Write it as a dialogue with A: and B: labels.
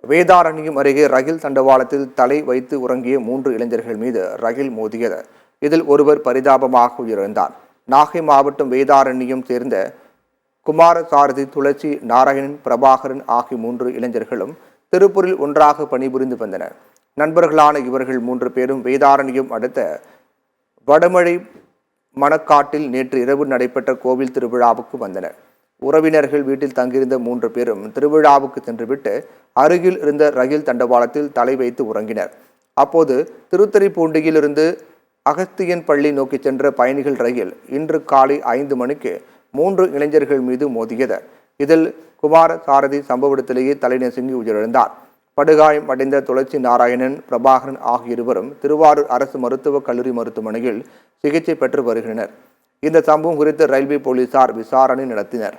A: வேதாரண்யம் அருகே ரயில் தண்டவாளத்தில் தலை வைத்து உறங்கிய 3 இளைஞர்கள் மீது ரயில் மோதியது. இதில் ஒருவர் பரிதாபமாக உயிரிழந்தார். நாகை மாவட்டம் வேதாரண்யம் சேர்ந்த குமாரசாரதி, துளசி, நாராயணன், பிரபாகரன் ஆகிய 3 இளைஞர்களும் திருப்பூரில் ஒன்றாக பணிபுரிந்து வந்தனர். நண்பர்களான இவர்கள் 3 பேரும் வேதாரண்யம் அடுத்த வடமழை மணக்காட்டில் நேற்று இரவு நடைபெற்ற கோவில் திருவிழாவுக்கு வந்தனர். உறவினர்கள் வீட்டில் தங்கியிருந்த 3 பேரும் திருவிழாவுக்கு சென்றுவிட்டு அருகில் இருந்த ரயில் தண்டவாளத்தில் தலை வைத்து உறங்கினர். அப்போது திருத்துறைப்பூண்டியில் இருந்து அகஸ்தியன் பள்ளி நோக்கி சென்ற பயணிகள் ரயில் இன்று காலை 5 மணிக்கு 3 இளைஞர்கள் மீது மோதியது. இதில் குமாரசாரதி சம்பவ இடத்திலேயே தலைநசுங்கி உயிரிழந்தார். படுகாயம் அடைந்த துளசி, நாராயணன், பிரபாகரன் ஆகிய இருவரும் திருவாரூர் அரசு மருத்துவக் கல்லூரி மருத்துவமனையில் சிகிச்சை பெற்று வருகின்றனர். இந்த சம்பவம் குறித்து ரயில்வே போலீசார் விசாரணை நடத்தினர்.